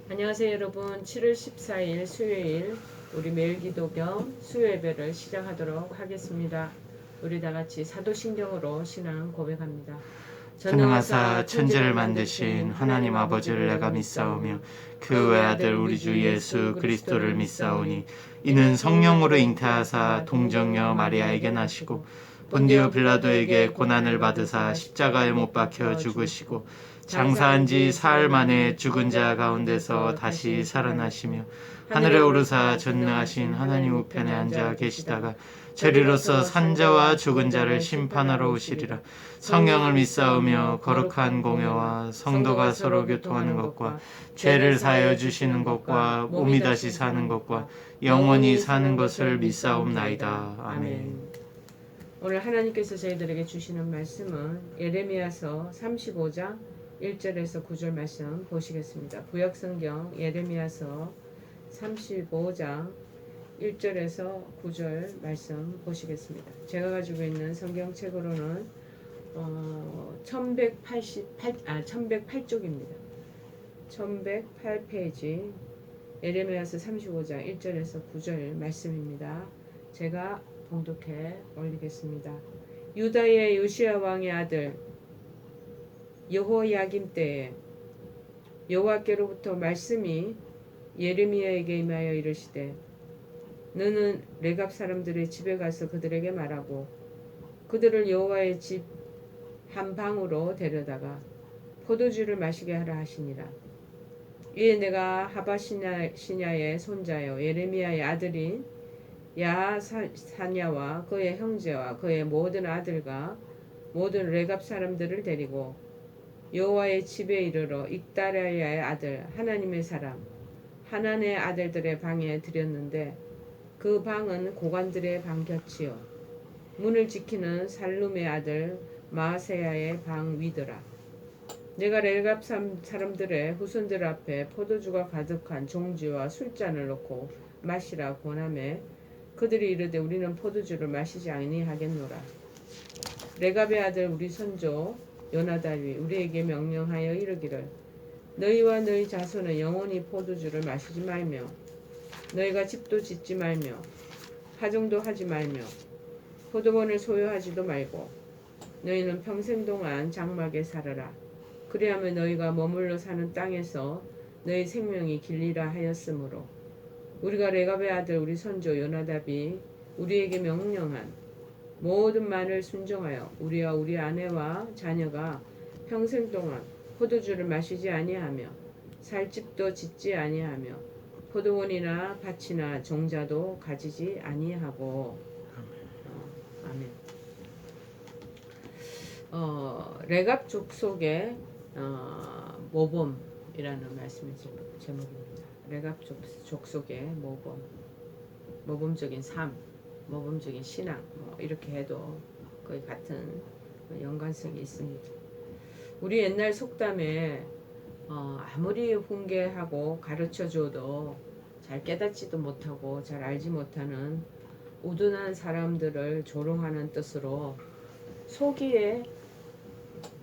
안녕하세요 여러분. 7월 14일 수요일 우리 매일 기도 겸 수요 예배를 시작하도록 하겠습니다. 우리 다같이 사도신경으로 신앙 고백합니다. 전능하사 천지를 만드신 하나님 아버지를 내가 믿사오며 그 외아들 우리 주 예수 그리스도를 믿사오니 이는 성령으로 잉태하사 동정녀 마리아에게 나시고 본디오 빌라도에게 고난을 받으사 십자가에 못 박혀 죽으시고 장사한 지 사흘 만에 죽은 자 가운데서 다시 살아나시며 하늘에 오르사 전능하신 하나님 우편에 앉아 계시다가 저리로서 산자와 죽은 자를 심판하러 오시리라. 성령을 믿사오며 거룩한 공회와 성도가 서로 교통하는 것과 죄를 사하여 주시는 것과 몸이 다시 사는 것과 영원히 사는 것을 믿사옵나이다. 아멘. 오늘 하나님께서 저희들에게 주시는 말씀은 예레미야서 35장 1절에서 9절 말씀 보시겠습니다. 구약성경 예레미야서 35장 1절에서 9절 말씀 보시겠습니다. 제가 가지고 있는 성경책으로는 1108쪽입니다. 1108페이지 예레미야서 35장 1절에서 9절 말씀입니다. 제가 봉독해 올리겠습니다. 유다의 요시야 왕의 아들 여호야김 때에 여호와께로부터 말씀이 예레미야에게 임하여 이르시되 너는 레갑 사람들의 집에 가서 그들에게 말하고 그들을 여호와의 집 한 방으로 데려다가 포도주를 마시게 하라 하시니라. 이에 내가 하바시냐의 손자요 예레미야의 아들인 야사냐와 그의 형제와 그의 모든 아들과 모든 레갑 사람들을 데리고 여호와의 집에 이르러 익다랴의 아들 하나님의 사람 하난의 아들들의 방에 들였는데 그 방은 고관들의 방 곁이요 문을 지키는 살룸의 아들 마아세야의 방 위더라. 내가 레갑 사람들의 후손들 앞에 포도주가 가득한 종지와 술잔을 놓고 마시라 권하매 그들이 이르되 우리는 포도주를 마시지 아니하겠노라. 레갑의 아들 우리 선조 요나답이 우리에게 명령하여 이르기를 너희와 너희 자손은 영원히 포도주를 마시지 말며 너희가 집도 짓지 말며 파종도 하지 말며 포도원을 소유하지도 말고 너희는 평생 동안 장막에 살아라. 그리하면 너희가 머물러 사는 땅에서 너희 생명이 길리라 하였으므로 우리가 레갑의 아들 우리 선조 요나답이 우리에게 명령한 모든 말을 순종하여 우리와 우리 아내와 자녀가 평생 동안 포도주를 마시지 아니하며 살 집도 짓지 아니하며 포도원이나 밭이나 종자도 가지지 아니하고. 아멘. 레갑 족속의 모범이라는 말씀의 제목입니다. 레갑 족속의 모범, 모범적인 삶, 모범적인 신앙 이렇게 해도 거의 같은 연관성이 있습니다. 우리 옛날 속담에 아무리 훈계하고 가르쳐줘도 잘 깨닫지도 못하고 잘 알지 못하는 우둔한 사람들을 조롱하는 뜻으로 소기에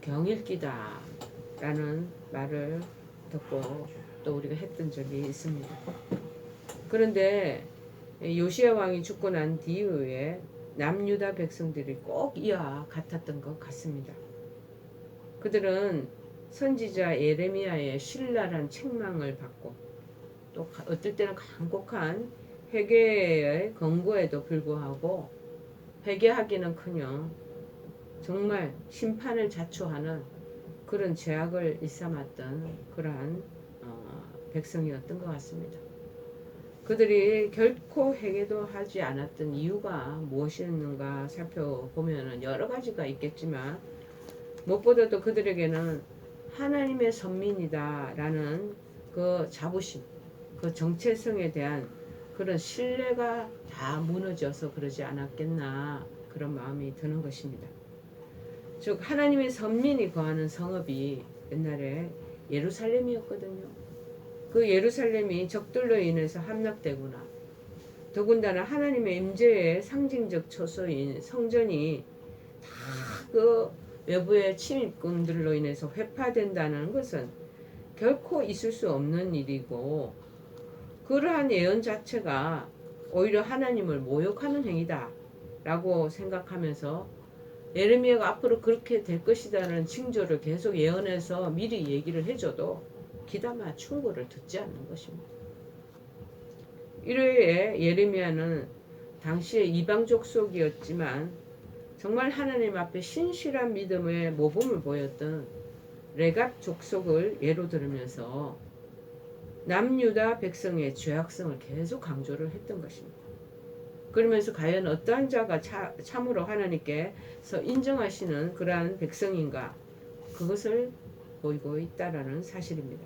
경읽기다 라는 말을 듣고 또 우리가 했던 적이 있습니다. 그런데 요시야 왕이 죽고 난 뒤에 남유다 백성들이 꼭 이와 같았던 것 같습니다. 그들은 선지자 예레미야의 신랄한 책망을 받고 또 어떨 때는 간곡한 회개의 권고에도 불구하고 회개하기는커녕 정말 심판을 자초하는 그런 죄악을 일삼았던 그러한 백성이었던 것 같습니다. 그들이 결코 회개도 하지 않았던 이유가 무엇이었는가 살펴보면 여러 가지가 있겠지만 무엇보다도 그들에게는 하나님의 선민이다라는 그 자부심, 그 정체성에 대한 그런 신뢰가 다 무너져서 그러지 않았겠나 그런 마음이 드는 것입니다. 즉 하나님의 선민이 거하는 성읍이 옛날에 예루살렘이었거든요. 그 예루살렘이 적들로 인해서 함락되거나 더군다나 하나님의 임재의 상징적 처소인 성전이 다 그 외부의 침입군들로 인해서 회파된다는 것은 결코 있을 수 없는 일이고 그러한 예언 자체가 오히려 하나님을 모욕하는 행위다 라고 생각하면서 예레미야가 앞으로 그렇게 될 것이라는 징조를 계속 예언해서 미리 얘기를 해줘도 기다마 충고를 듣지 않는 것입니다. 이래에 예레미야는 당시에 이방 족속이었지만 정말 하나님 앞에 신실한 믿음의 모범을 보였던 레갑 족속을 예로 들으면서 남유다 백성의 죄악성을 계속 강조를 했던 것입니다. 그러면서 과연 어떠한 자가 참으로 하나님께서 인정하시는 그러한 백성인가 그것을 보이고 있다라는 사실입니다.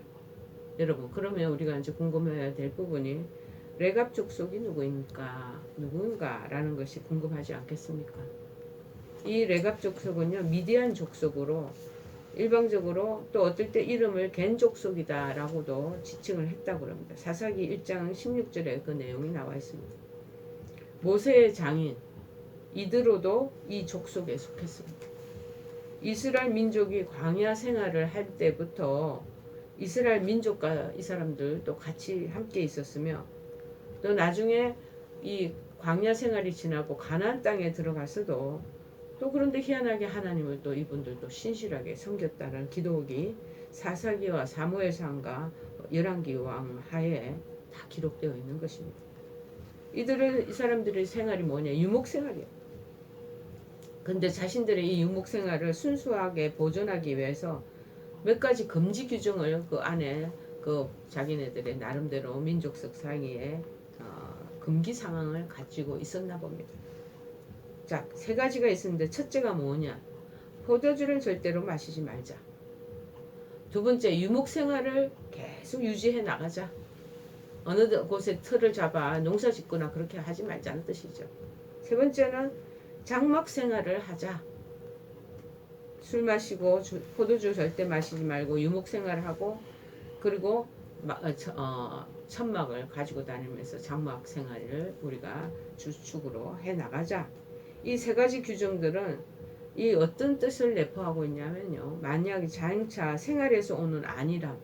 여러분 그러면 우리가 이제 궁금해야 될 부분이 레갑 족속이 누구인가라는 것이 궁금하지 않겠습니까? 이 레갑 족속은요 미디안 족속으로 일방적으로 또 어떨 때 이름을 겐 족속이다라고도 지칭을 했다고 합니다. 사사기 1장 16절에 그 내용이 나와 있습니다. 모세의 장인 이드로도 이 족속에 속했습니다. 이스라엘 민족이 광야 생활을 할 때부터 이스라엘 민족과 이 사람들도 같이 함께 있었으며 또 나중에 이 광야 생활이 지나고 가나안 땅에 들어가서도 또 그런데 희한하게 하나님을 또 이분들도 신실하게 섬겼다는 기록이 사사기와 사무엘상과 열왕기 왕 하에 다 기록되어 있는 것입니다. 이 사람들의 생활이 뭐냐? 유목 생활이에요. 근데 자신들의 이 유목 생활을 순수하게 보존하기 위해서 몇 가지 금지 규정을 그 안에 그 자기네들의 나름대로 민족적 상의에 금기 상황을 가지고 있었나 봅니다. 자, 세 가지가 있었는데 첫째가 뭐냐? 포도주를 절대로 마시지 말자. 두 번째, 유목 생활을 계속 유지해 나가자. 어느 곳에 틀을 잡아 농사 짓거나 그렇게 하지 말자는 뜻이죠. 세 번째는 장막 생활을 하자. 술 마시고 포도주 절대 마시지 말고 유목 생활을 하고 그리고 천막을 가지고 다니면서 장막 생활을 우리가 주축으로 해 나가자. 이 세 가지 규정들은 이 어떤 뜻을 내포하고 있냐면요. 만약 장차 생활에서 오는 안일함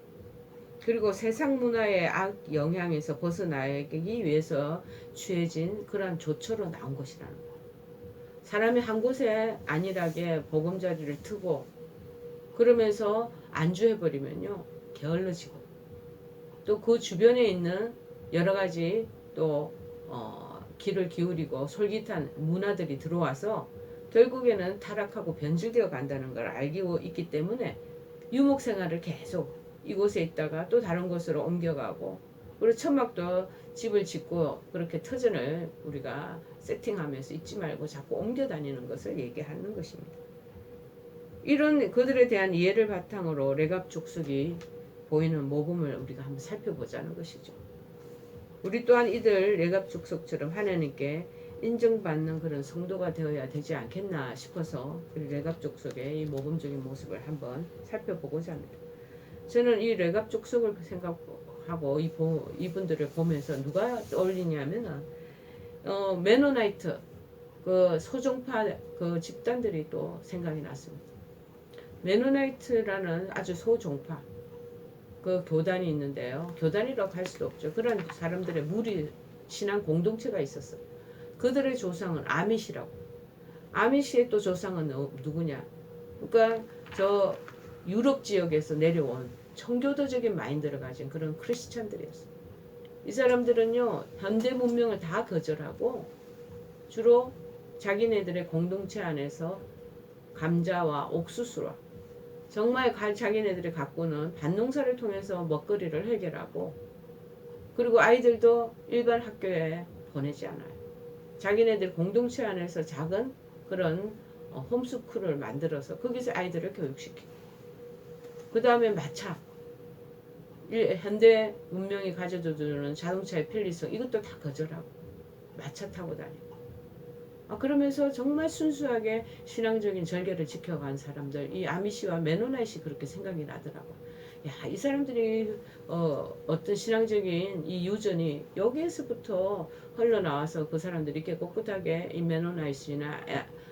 그리고 세상 문화의 악 영향에서 벗어나기 위해서 취해진 그러한 조처로 나온 것이라는 거예요. 사람이 한 곳에 안일하게 보금자리를 트고 그러면서 안주해버리면요. 게을러지고 또 그 주변에 있는 여러 가지 또 귀를 기울이고 솔깃한 문화들이 들어와서 결국에는 타락하고 변질되어 간다는 걸 알고 있기 때문에 유목 생활을 계속 이곳에 있다가 또 다른 곳으로 옮겨가고 그리고 천막도 집을 짓고 그렇게 터전을 우리가 세팅하면서 잊지 말고 자꾸 옮겨 다니는 것을 얘기하는 것입니다. 이런 그들에 대한 이해를 바탕으로 레갑 족속이 보이는 모범을 우리가 한번 살펴보자는 것이죠. 우리 또한 이들 레갑 족속처럼 하나님께 인정받는 그런 성도가 되어야 되지 않겠나 싶어서 우리 레갑 족속의 이 모범적인 모습을 한번 살펴보고자 합니다. 저는 이 레갑 족속을 생각하고 이분들을 보면서 누가 떠올리냐면은 메노나이트 그 소종파 그 집단들이 또 생각이 났습니다. 메노나이트라는 아주 소종파 그 교단이 있는데요. 교단이라고 할 수도 없죠. 그런 사람들의 무리 신앙 공동체가 있었어요. 그들의 조상은 아밋이라고. 아밋의 또 조상은 누구냐? 그러니까 저 유럽 지역에서 내려온 청교도적인 마인드를 가진 그런 크리스찬들이었어요. 이 사람들은요 현대 문명을 다 거절하고 주로 자기네들의 공동체 안에서 감자와 옥수수와 정말 자기네들이 갖고는 밭농사를 통해서 먹거리를 해결하고 그리고 아이들도 일반 학교에 보내지 않아요. 자기네들 공동체 안에서 작은 그런 홈스쿨을 만들어서 거기서 아이들을 교육시키고 그 다음에 마차 현대 문명이 가져다주는 자동차의 편리성 이것도 다 거절하고 마차 타고 다니고 그러면서 정말 순수하게 신앙적인 절개를 지켜간 사람들 이 아미시와 메노나이시 그렇게 생각이 나더라고. 야, 이 사람들이 어떤 신앙적인 이 유전이 여기에서부터 흘러나와서 그 사람들이 이렇게 꼿꼿하게 이 메노나이시나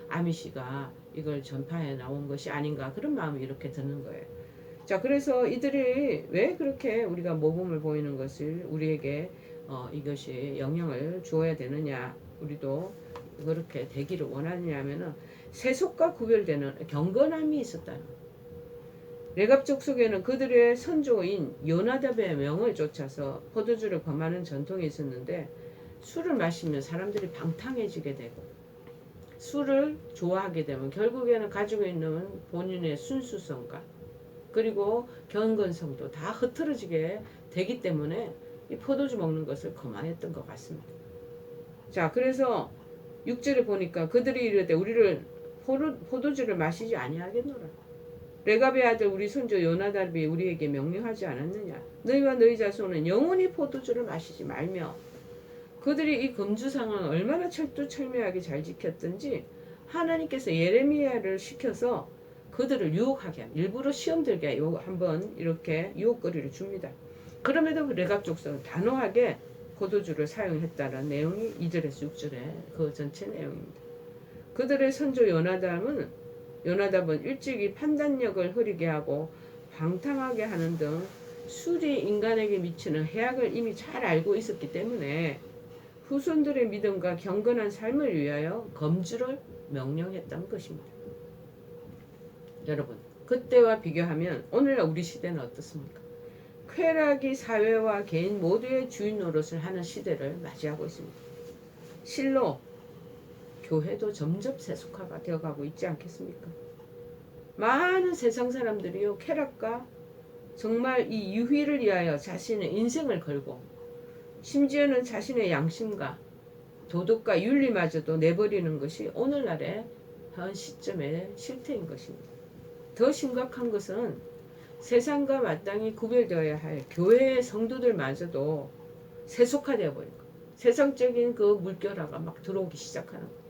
아미시가 이걸 전파해 나온 것이 아닌가 그런 마음이 이렇게 드는 거예요. 자, 그래서 이들이 왜 그렇게 우리가 모범을 보이는 것을 우리에게 이것이 영향을 주어야 되느냐, 우리도 그렇게 되기를 원하느냐면은 세속과 구별되는 경건함이 있었다는 거예요. 레갑 족속에는 그들의 선조인 요나답의 명을 쫓아서 포도주를 범하는 전통이 있었는데, 술을 마시면 사람들이 방탕해지게 되고 술을 좋아하게 되면 결국에는 가지고 있는 본인의 순수성과 그리고 경건성도 다 흐트러지게 되기 때문에 이 포도주 먹는 것을 거만했던 것 같습니다. 자, 그래서 6절에 보니까 그들이 이르되 우리를 포도주를 마시지 아니하겠노라. 레갑의 아들 우리 손주 요나답이 우리에게 명령하지 않았느냐. 너희와 너희 자손은 영원히 포도주를 마시지 말며. 그들이 이 금주상을 얼마나 철두철미하게 잘 지켰든지 하나님께서 예레미야를 시켜서 그들을 유혹하게 일부러 시험 들게 한번 이렇게 유혹거리를 줍니다. 그럼에도 레갑 족속은 단호하게 포도주를 사용했다는 내용이 2절에서 6절의 그 전체 내용입니다. 그들의 선조 요나답은 일찍이 판단력을 흐리게 하고 방탕하게 하는 등 술이 인간에게 미치는 해악을 이미 잘 알고 있었기 때문에 후손들의 믿음과 경건한 삶을 위하여 검주를 명령했던 것입니다. 여러분, 그때와 비교하면 오늘날 우리 시대는 어떻습니까? 쾌락이 사회와 개인 모두의 주인 노릇을 하는 시대를 맞이하고 있습니다. 실로 교회도 점점 세속화가 되어가고 있지 않겠습니까? 많은 세상 사람들이요, 쾌락과 정말 이 유희를 위하여 자신의 인생을 걸고 심지어는 자신의 양심과 도덕과 윤리마저도 내버리는 것이 오늘날의 현 시점의 실태인 것입니다. 더 심각한 것은 세상과 마땅히 구별되어야 할 교회의 성도들마저도 세속화되어 버린 거예요. 세상적인 그 물결화가 막 들어오기 시작하는 거예요.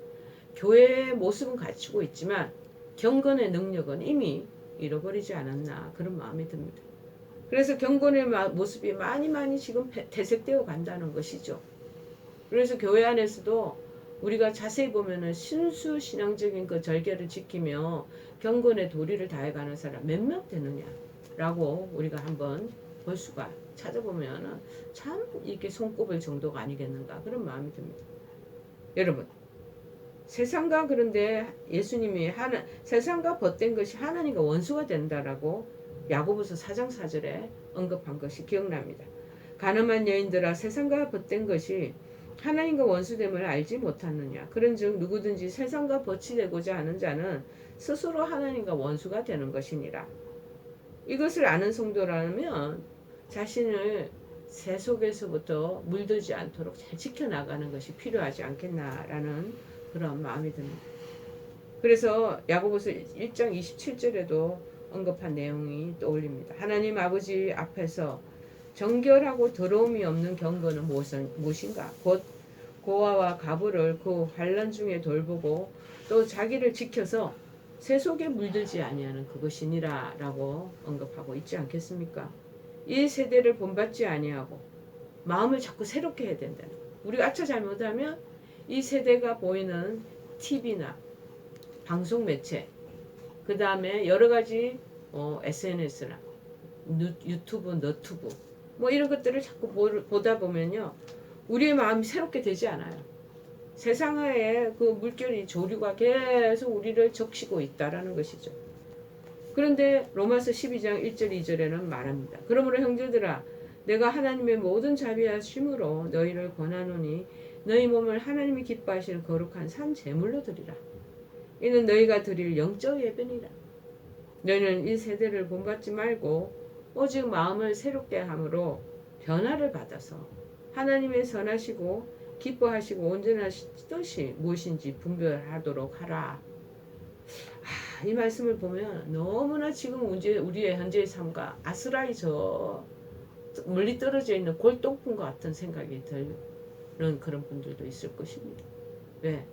교회의 모습은 갖추고 있지만 경건의 능력은 이미 잃어버리지 않았나, 그런 마음이 듭니다. 그래서 경건의 모습이 많이 지금 퇴색되어 간다는 것이죠. 그래서 교회 안에서도 우리가 자세히 보면은 순수 신앙적인 그 절개를 지키며 경건의 도리를 다해가는 사람 몇 명 되느냐라고 우리가 한번 볼 수가, 찾아보면은 참 이렇게 손꼽을 정도가 아니겠는가, 그런 마음이 듭니다. 여러분, 세상과, 그런데 예수님이 세상과 벗된 것이 하나님과 원수가 된다라고 야고보서 4장 4절에 언급한 것이 기억납니다. 가늠한 여인들아, 세상과 벗된 것이 하나님과 원수됨을 알지 못하느냐. 그런즉 누구든지 세상과 벗이 되고자 하는 자는 스스로 하나님과 원수가 되는 것이니라. 이것을 아는 성도라면 자신을 세속에서부터 물들지 않도록 잘 지켜나가는 것이 필요하지 않겠나라는 그런 마음이 듭니다. 그래서 야고보서 1장 27절에도 언급한 내용이 떠올립니다. 하나님 아버지 앞에서 정결하고 더러움이 없는 경건은 무엇인가? 곧 고아와 가부를 그 환난 중에 돌보고 또 자기를 지켜서 세속에 물들지 아니하는 그것이니라 라고 언급하고 있지 않겠습니까? 이 세대를 본받지 아니하고 마음을 자꾸 새롭게 해야 된다는 거예요. 우리가 아차 잘못하면 이 세대가 보이는 TV나 방송 매체, 그 다음에 여러 가지 SNS나 유튜브, 너튜브 뭐 이런 것들을 자꾸 보다 보면요, 우리의 마음이 새롭게 되지 않아요. 세상의 그 물결이 조류가 계속 우리를 적시고 있다라는 것이죠. 그런데 로마서 12장 1절 2절에는 말합니다. 그러므로 형제들아, 내가 하나님의 모든 자비하심으로 너희를 권하노니 너희 몸을 하나님이 기뻐하시는 거룩한 산 제물로 드리라. 이는 너희가 드릴 영적 예배니라. 너희는 이 세대를 본받지 말고 오직 마음을 새롭게 함으로 변화를 받아서 하나님의 선하시고 기뻐하시고 온전하신 뜻이 무엇인지 분별하도록 하라. 이 말씀을 보면 너무나 지금 우리의 현재의 삶과 아스라이 저 멀리 떨어져 있는 골동품과 같은 생각이 드는 그런 분들도 있을 것입니다. 왜?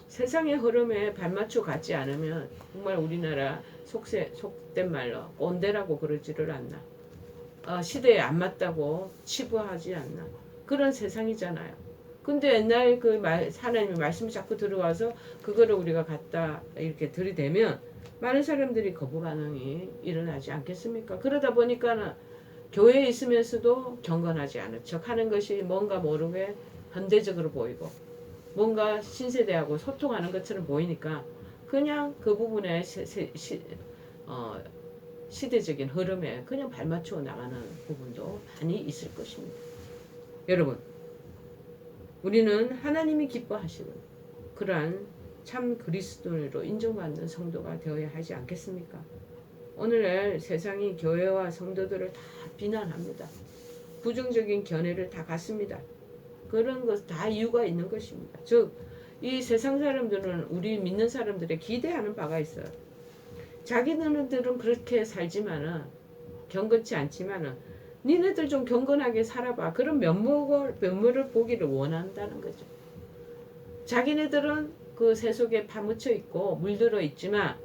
세상의 흐름에 발맞춰 가지 않으면 정말 우리나라 속된 말로 꼰대라고 그러지를 않나. 시대에 안 맞다고 치부하지 않나. 그런 세상이잖아요. 근데 옛날 하나님의 말씀이 자꾸 들어와서 그거를 우리가 갖다 이렇게 들이대면 많은 사람들이 거부 반응이 일어나지 않겠습니까? 그러다 보니까는 교회에 있으면서도 경건하지 않은 척 하는 것이 뭔가 모르게 현대적으로 보이고 뭔가 신세대하고 소통하는 것처럼 보이니까 그냥 그 부분에 시대적인 흐름에 그냥 발맞추어 나가는 부분도 많이 있을 것입니다. 여러분, 우리는 하나님이 기뻐하시는 그러한 참 그리스도인으로 인정받는 성도가 되어야 하지 않겠습니까? 오늘날 세상이 교회와 성도들을 다 비난합니다. 부정적인 견해를 다 갖습니다. 그런 것 다 이유가 있는 것입니다. 즉, 이 세상 사람들은 우리 믿는 사람들의 기대하는 바가 있어요. 자기들은 그렇게 살지만은 경건치 않지만은 니네들 좀 경건하게 살아봐. 그런 면모를 보기를 원한다는 거죠. 자기네들은 그 새 속에 파묻혀 있고 물들어 있지만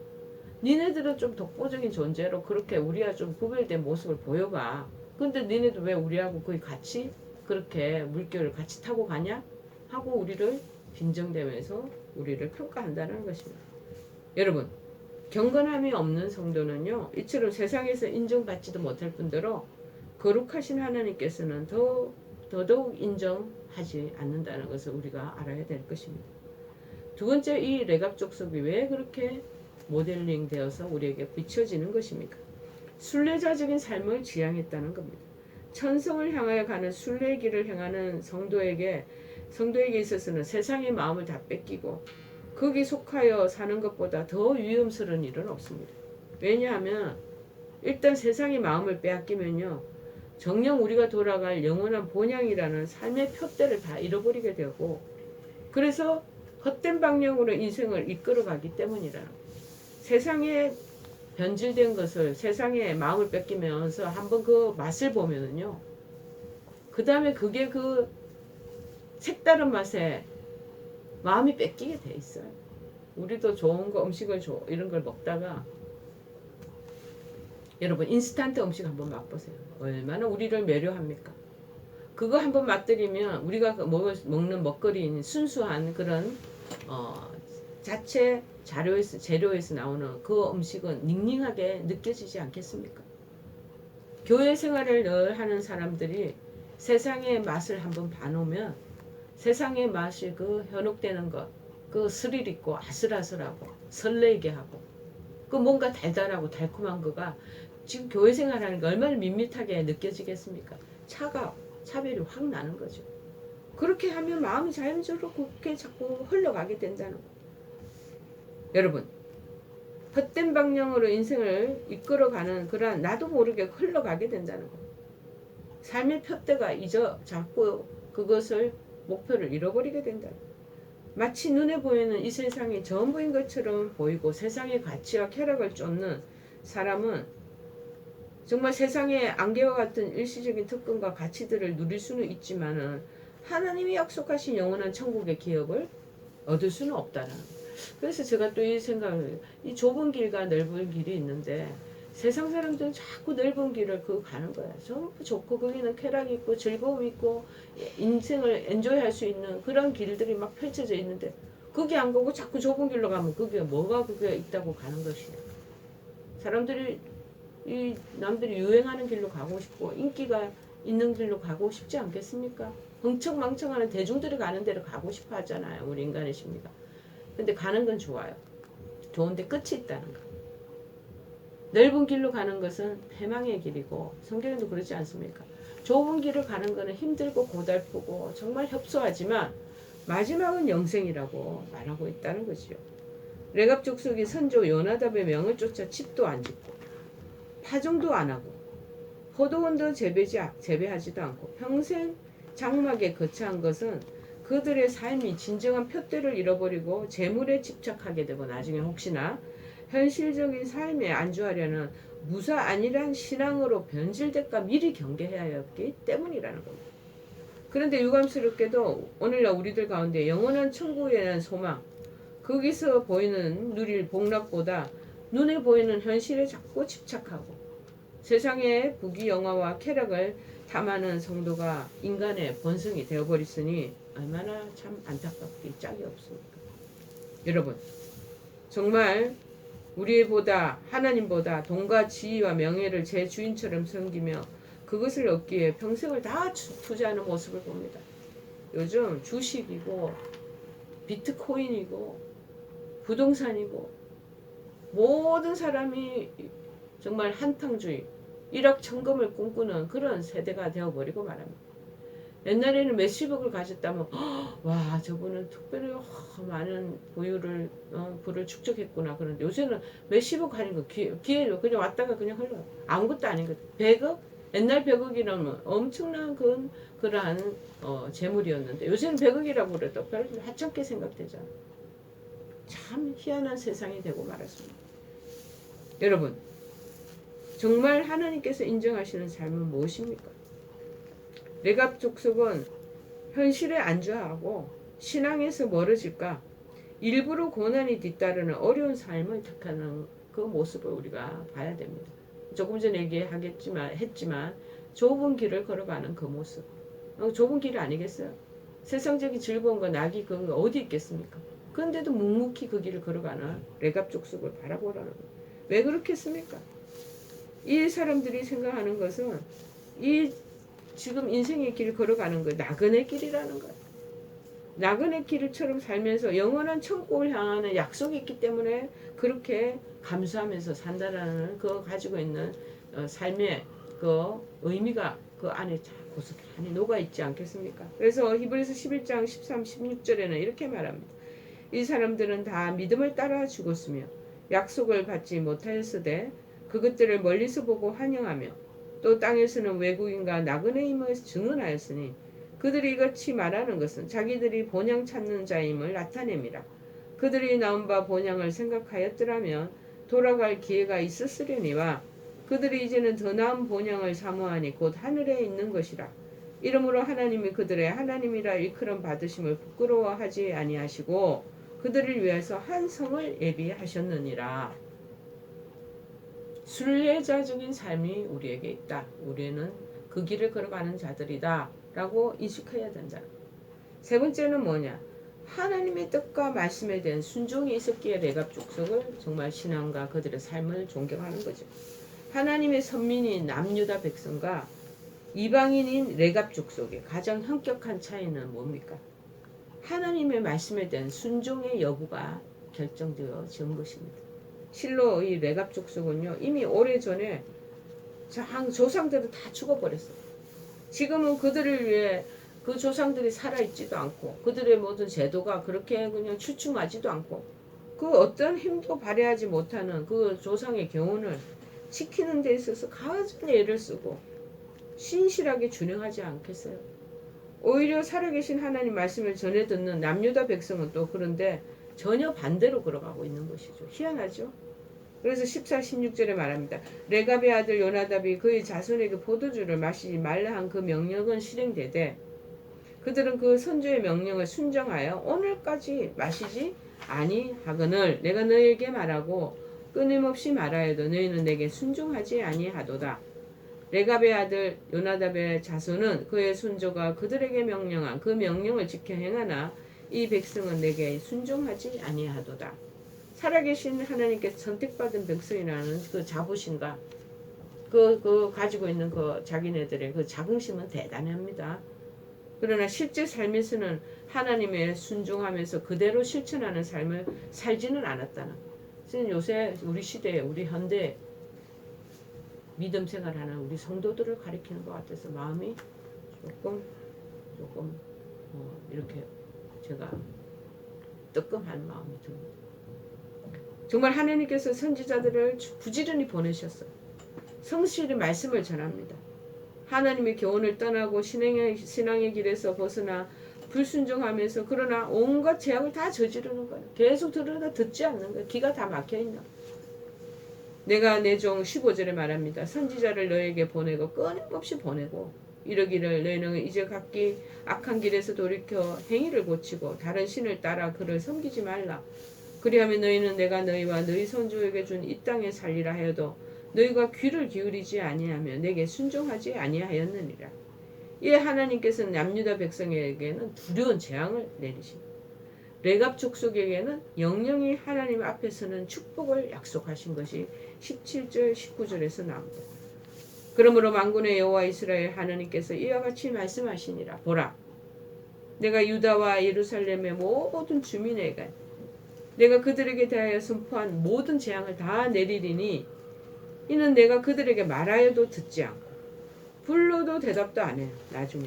니네들은 좀 독보적인 존재로 그렇게 우리와 좀 구별된 모습을 보여봐. 근데 니네도 왜 우리하고 거의 같이 그렇게 물결을 같이 타고 가냐? 하고 우리를 빈정대면서 우리를 평가한다는 것입니다. 여러분, 경건함이 없는 성도는요, 이처럼 세상에서 인정받지도 못할 뿐더러 거룩하신 하나님께서는 더더욱 인정하지 않는다는 것을 우리가 알아야 될 것입니다. 두 번째, 이 레갑 족속이 왜 그렇게 모델링 되어서 우리에게 비춰지는 것입니까? 순례자적인 삶을 지향했다는 겁니다. 천성을 향하여 가는 순례의 길을 행하는 성도에게 있어서는 세상의 마음을 다 뺏기고 거기 속하여 사는 것보다 더 위험스러운 일은 없습니다. 왜냐하면 일단 세상의 마음을 빼앗기면요, 정녕 우리가 돌아갈 영원한 본향이라는 삶의 표대를 다 잃어버리게 되고, 그래서 헛된 방향으로 인생을 이끌어가기 때문이라는 거예요. 세상에 변질된 것을, 세상의 마음을 뺏기면서 한번 그 맛을 보면은요, 그 다음에 그게 그 색다른 맛에 마음이 뺏기게 돼 있어요. 우리도 좋은 거, 음식을 이런 걸 먹다가 여러분 인스턴트 음식 한번 맛보세요. 얼마나 우리를 매료합니까? 그거 한번 맛들이면 우리가 먹는 먹거리인 순수한 그런 자체 재료에서 나오는 그 음식은 닝닝하게 느껴지지 않겠습니까? 교회 생활을 늘 하는 사람들이 세상의 맛을 한번 봐놓으면 세상의 맛이 그 현혹되는 것, 그 스릴 있고 아슬아슬하고 설레게 하고 그 뭔가 달달하고 달콤한 거가 지금 교회 생활하는 게 얼마나 밋밋하게 느껴지겠습니까? 차별이 확 나는 거죠. 그렇게 하면 마음이 자연스럽고 그렇게 자꾸 흘러가게 된다는 거예요. 여러분, 헛된 방향으로 인생을 이끌어가는 그러한 나도 모르게 흘러가게 된다는 거예요. 삶의 표대가 자꾸 그것을 목표를 잃어버리게 된다. 마치 눈에 보이는 이 세상이 전부인 것처럼 보이고 세상의 가치와 쾌락을 쫓는 사람은 정말 세상의 안개와 같은 일시적인 특권과 가치들을 누릴 수는 있지만은 하나님이 약속하신 영원한 천국의 기업을 얻을 수는 없다는 거예요. 그래서 제가 또 이 생각을, 이 좁은 길과 넓은 길이 있는데 세상 사람들은 자꾸 넓은 길을 가는 거야. 전부 좋고 거기는 쾌락이 있고 즐거움이 있고 인생을 엔조이할 수 있는 그런 길들이 막 펼쳐져 있는데 거기 안 가고 자꾸 좁은 길로 가면 그게 있다고 가는 것이야. 사람들이 남들이 유행하는 길로 가고 싶고 인기가 있는 길로 가고 싶지 않겠습니까? 흥청망청하는 대중들이 가는 데로 가고 싶어 하잖아요. 우리 인간의 심리가. 근데 가는 건 좋아요. 좋은데 끝이 있다는 거. 넓은 길로 가는 것은 패망의 길이고 성경에도 그렇지 않습니까? 좁은 길을 가는 것은 힘들고 고달프고 정말 협소하지만 마지막은 영생이라고 말하고 있다는 것이죠. 레갑 족속이 선조 요나답의 명을 쫓아 집도 안 짓고 파종도 안 하고 포도원도 재배하지도 않고 평생 장막에 거처한 것은 그들의 삶이 진정한 표대를 잃어버리고 재물에 집착하게 되고 나중에 혹시나 현실적인 삶에 안주하려는 무사안일한 신앙으로 변질될까 미리 경계해야 했기 때문이라는 겁니다. 그런데 유감스럽게도 오늘날 우리들 가운데 영원한 천국에 대한 소망, 거기서 누릴 복락보다 눈에 보이는 현실에 자꾸 집착하고 세상의 부귀영화와 쾌락을 탐하는 성도가 인간의 본성이 되어버렸으니 얼마나 참 안타깝게 짝이 없습니까? 여러분, 정말 우리보다 하나님보다 돈과 지위와 명예를 제 주인처럼 섬기며 그것을 얻기 위해 평생을 다 투자하는 모습을 봅니다. 요즘 주식이고 비트코인이고 부동산이고 모든 사람이 정말 한탕주의, 일확천금을 꿈꾸는 그런 세대가 되어버리고 말합니다. 옛날에는 몇십억을 가졌다면 와 저분은 특별히 많은 부를 축적했구나. 그런데 요새는 몇십억 하는 거 기회로 그냥 왔다가 그냥 흘러요. 아무것도 아닌 것. 100억? 옛날 100억이라면 엄청난 그러한 재물이었는데 요새는 100억이라고 그래도 별 하찮게 생각되잖아. 참 희한한 세상이 되고 말았습니다. 여러분, 정말 하나님께서 인정하시는 삶은 무엇입니까? 레갑 족속은 현실에 안주하고 신앙에서 멀어질까 일부러 고난이 뒤따르는 어려운 삶을 택하는 그 모습을 우리가 봐야 됩니다. 조금 전에 했지만 좁은 길을 걸어가는 그 모습. 좁은 길이 아니겠어요? 세상적인 즐거운 거 낙이 그런 거 어디 있겠습니까? 그런데도 묵묵히 그 길을 걸어가는 레갑 족속을 바라보라는 거예요. 왜 그렇겠습니까? 이 사람들이 생각하는 것은 이 지금 인생의 길을 걸어가는 거예요. 나그네 길이라는 거예요. 나그네 길처럼 살면서 영원한 천국을 향하는 약속이 있기 때문에 그렇게 감수하면서 산다라는 그 가지고 있는 삶의 그 의미가 그 안에 고스란히 녹아있지 않겠습니까? 그래서 히브리서 11장 13, 16절에는 이렇게 말합니다. 이 사람들은 다 믿음을 따라 죽었으며 약속을 받지 못하였으되 그것들을 멀리서 보고 환영하며 또 땅에서는 외국인과 나그네임을 증언하였으니 그들이 이같이 말하는 것은 자기들이 본향 찾는 자임을 나타냅니다. 그들이 나온 바 본향을 생각하였더라면 돌아갈 기회가 있었으려니와 그들이 이제는 더 나은 본향을 사모하니 곧 하늘에 있는 것이라. 이러므로 하나님이 그들의 하나님이라 일컬음 받으심을 부끄러워하지 아니하시고 그들을 위해서 한 성을 예비하셨느니라. 순례자적인 삶이 우리에게 있다. 우리는 그 길을 걸어가는 자들이다 라고 인식해야 된다. 세 번째는 뭐냐? 하나님의 뜻과 말씀에 대한 순종이 있었기에 레갑 족속을 정말 신앙과 그들의 삶을 존경하는 거죠. 하나님의 선민인 남유다 백성과 이방인인 레갑 족속의 가장 현격한 차이는 뭡니까? 하나님의 말씀에 대한 순종의 여부가 결정되어진 것입니다. 실로 이 레갑 족속은요 이미 오래전에 조상들은 다 죽어버렸어요. 지금은 그들을 위해 그 조상들이 살아있지도 않고 그들의 모든 제도가 그렇게 그냥 추춤하지도 않고 그 어떤 힘도 발휘하지 못하는 그 조상의 경운을 지키는 데 있어서 가진 애를 쓰고 신실하게 준행하지 않겠어요? 오히려 살아계신 하나님 말씀을 전해 듣는 남유다 백성은 또 그런데 전혀 반대로 걸어가고 있는 것이죠. 희한하죠? 그래서 14, 16절에 말합니다. 레갑의 아들 요나답이 그의 자손에게 포도주를 마시지 말라 한 그 명령은 실행되되 그들은 그 선조의 명령을 순정하여 오늘까지 마시지 아니하거늘 내가 너희에게 말하고 끊임없이 말하여도 너희는 내게 순종하지 아니하도다. 레갑의 아들 요나답의 자손은 그의 손조가 그들에게 명령한 그 명령을 지켜 행하나 이 백성은 내게 순종하지 아니하도다. 살아계신 하나님께 선택받은 백성이라는 그 자부심과 그 가지고 있는 그 자기네들의 그 자긍심은 대단합니다. 그러나 실제 삶에서는 하나님의 순종하면서 그대로 실천하는 삶을 살지는 않았다는. 요새 우리 시대에 우리 현대 믿음 생활하는 우리 성도들을 가리키는 것 같아서 마음이 조금 이렇게 제가 뜨끔한 마음이 듭니다. 정말 하나님께서 선지자들을 부지런히 보내셨어요. 성실히 말씀을 전합니다. 하나님의 교훈을 떠나고 신앙의 길에서 벗어나 불순종하면서 그러나 온갖 죄악을 다 저지르는 거예요. 계속 들으다 듣지 않는 거예요. 귀가 다 막혀있나. 내가 내 종 15절에 말합니다. 선지자를 너에게 보내고 끊임없이 보내고 이러기를 너희는 이제 각기 악한 길에서 돌이켜 행위를 고치고 다른 신을 따라 그를 섬기지 말라. 그리하면 너희는 내가 너희와 너희 선조에게 준 이 땅에 살리라 하여도 너희가 귀를 기울이지 아니하며 내게 순종하지 아니하였느니라. 이 하나님께서는 남유다 백성에게는 두려운 재앙을 내리십니다. 레갑 족속에게는 영영이 하나님 앞에서는 축복을 약속하신 것이 17절 19절에서 나옵니다. 그러므로 만군의 여호와 이스라엘 하나님께서 이와 같이 말씀하시니라. 보라, 내가 유다와 예루살렘의 모든 주민에게 내가 그들에게 대하여 선포한 모든 재앙을 다 내리리니 이는 내가 그들에게 말하여도 듣지 않고 불러도 대답도 안 해요. 나중에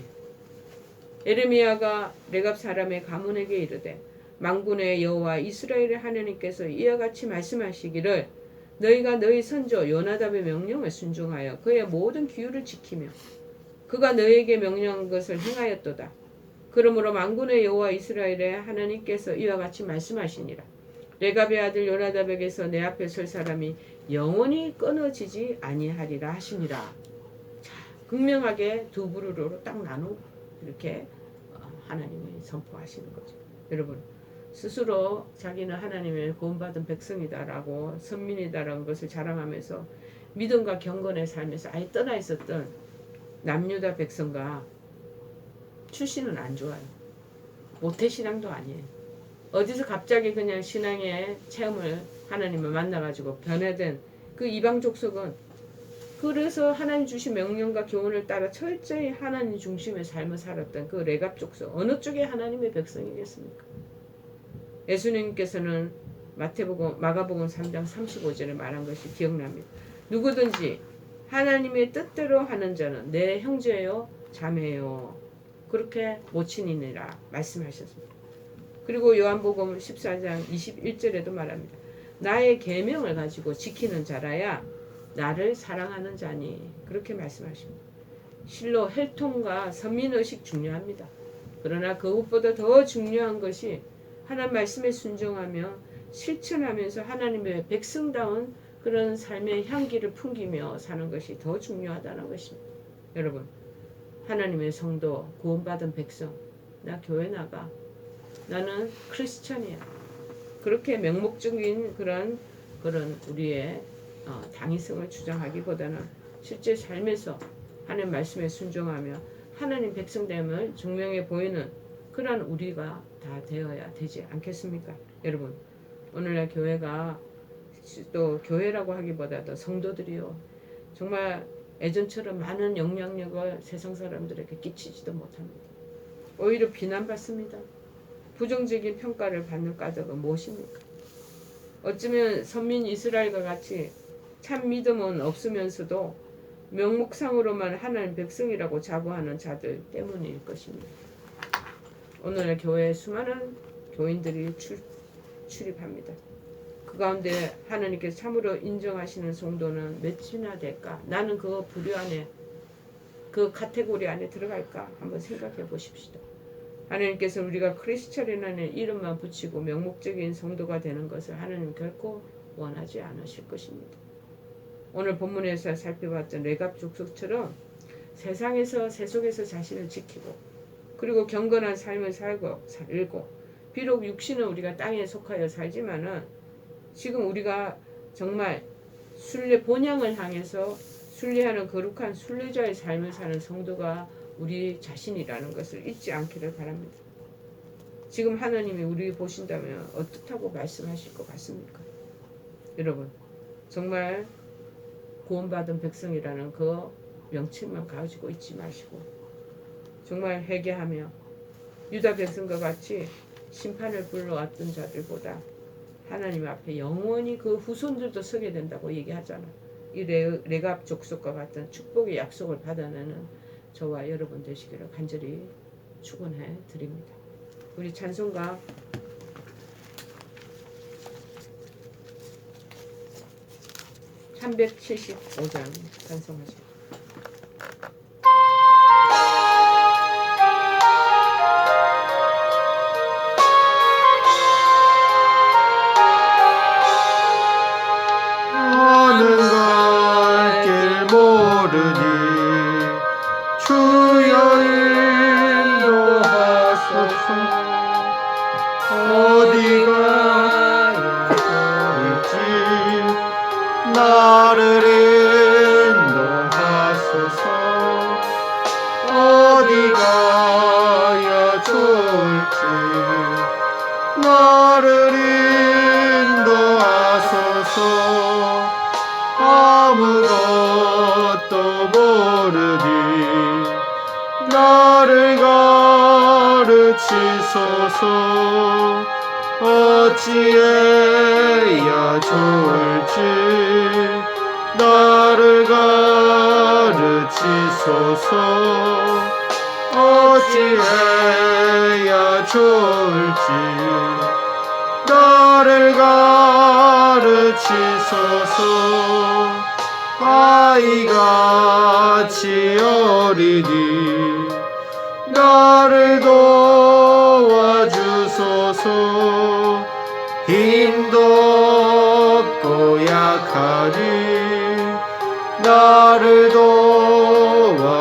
에르미야가 레갑 사람의 가문에게 이르되 만군의 여호와 이스라엘의 하나님께서 이와 같이 말씀하시기를 너희가 너희 선조 요나답의 명령을 순종하여 그의 모든 규율을 지키며 그가 너희에게 명령한 것을 행하였도다. 그러므로 만군의 여호와 이스라엘의 하나님께서 이와 같이 말씀하시니라. 레갑의 아들 요나답에게서 내 앞에 설 사람이 영원히 끊어지지 아니하리라 하시니라. 자, 극명하게 두 부류로 딱 나누고 이렇게 하나님이 선포하시는 거죠. 여러분, 스스로 자기는 하나님의 구원받은 백성이다라고 선민이다라는 것을 자랑하면서 믿음과 경건의 삶에서 아예 떠나 있었던 남유다 백성과 출신은 안 좋아요. 모태신앙도 아니에요. 어디서 갑자기 그냥 신앙의 체험을 하나님을 만나가지고 변화된 그 이방 족속은 그래서 하나님 주신 명령과 교훈을 따라 철저히 하나님 중심의 삶을 살았던 그 레갑 족속 어느 쪽에 하나님의 백성이겠습니까? 예수님께서는 마가복음 3장 35절에 말한 것이 기억납니다. 누구든지 하나님의 뜻대로 하는 자는 내 형제요 자매요 그렇게 모친이니라 말씀하셨습니다. 그리고 요한복음 14장 21절에도 말합니다. 나의 계명을 가지고 지키는 자라야 나를 사랑하는 자니 그렇게 말씀하십니다. 실로 혈통과 선민의식 중요합니다. 그러나 그것보다 더 중요한 것이 하나님 말씀에 순종하며 실천하면서 하나님의 백성다운 그런 삶의 향기를 풍기며 사는 것이 더 중요하다는 것입니다. 여러분, 하나님의 성도, 구원받은 백성, 나 교회 나가. 나는 크리스천이야. 그렇게 명목적인 그런 우리의 당위성을 주장하기보다는 실제 삶에서 하나님 말씀에 순종하며 하나님 백성됨을 증명해 보이는 그런 우리가 다 되어야 되지 않겠습니까? 여러분, 오늘날 교회가 또 교회라고 하기보다도 성도들이요 정말 예전처럼 많은 영향력을 세상 사람들에게 끼치지도 못합니다. 오히려 비난받습니다. 부정적인 평가를 받는 까닭은 무엇입니까? 어쩌면 선민 이스라엘과 같이 참 믿음은 없으면서도 명목상으로만 하나님 백성이라고 자부하는 자들 때문일 것입니다. 오늘 교회에 수많은 교인들이 출입합니다. 그 가운데 하나님께서 참으로 인정하시는 성도는 몇이나 될까? 나는 그 부류 안에 그 카테고리 안에 들어갈까? 한번 생각해 보십시다. 하나님께서 우리가 크리스천이라는 이름만 붙이고 명목적인 성도가 되는 것을 하나님 결코 원하지 않으실 것입니다. 오늘 본문에서 살펴봤던 레갑 족속처럼 세상에서 세속에서 자신을 지키고 그리고 경건한 삶을 살고 비록 육신은 우리가 땅에 속하여 살지만은 지금 우리가 정말 순례 본향을 향해서 순례하는 거룩한 순례자의 삶을 사는 성도가 우리 자신이라는 것을 잊지 않기를 바랍니다. 지금 하나님이 우리 보신다면 어떻다고 말씀하실 것 같습니까? 여러분, 정말 구원받은 백성이라는 그 명칭만 가지고 있지 마시고 정말 회개하며 유다 백성과 같이 심판을 불러왔던 자들보다 하나님 앞에 영원히 그 후손들도 서게 된다고 얘기하잖아. 이 레갑 족속과 같은 축복의 약속을 받아내는 저와 여러분 되시기를 간절히 축원해 드립니다. 우리 찬송가 375장 찬송하시고 나를 인도하소서. 들어야 좋을지 나를 인도하소서. 아무것도 모르니 나를 가르치소서. 어찌해야 좋을지 나를 가르치소서. 어찌해야 좋을지 나를 가르치소서. 아이같이 어리니 나를 도와주소서. 힘도 없고 약하니 나를 도와주소서.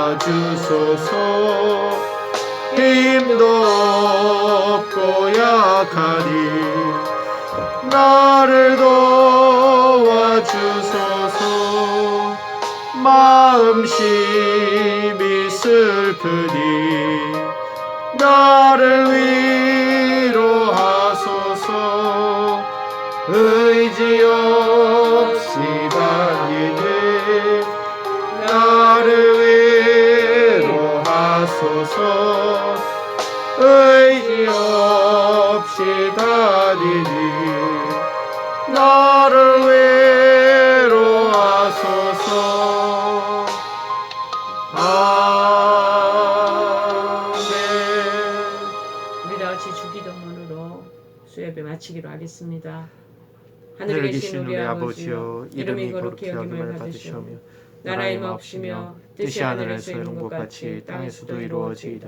힘도 없고 약하니 나를 도와주소서. 마음심이 슬프니 나를 위로하소서. 의지 없이 다니는 나를 위로하소서. 의지 없이 다니는 나를 위로하소서. 우리 다 같이 주기도문으로 수예배 마치기로 하겠습니다. 하늘에 계신 우리 아버지여, 이름이 거룩히 여김을 받으시오며 나라의 마옵시며 뜻이 하늘에서 이룬 것 같이 땅에서도 이루어지이다.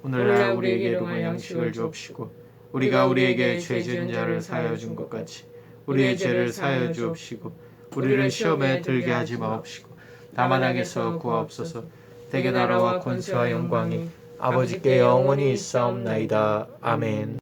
오늘날 우리에게 일용할 양식을 주옵시고 우리가 우리에게 죄 지은 자를 사하여 준 것 같이 우리의 죄를 사하여 주옵시고 우리를 시험에 들게 하지 마옵시고 다만 악에서 구하옵소서. 대개 나라와 권세와 영광이 아버지께 영원히 있사옵나이다. 아멘.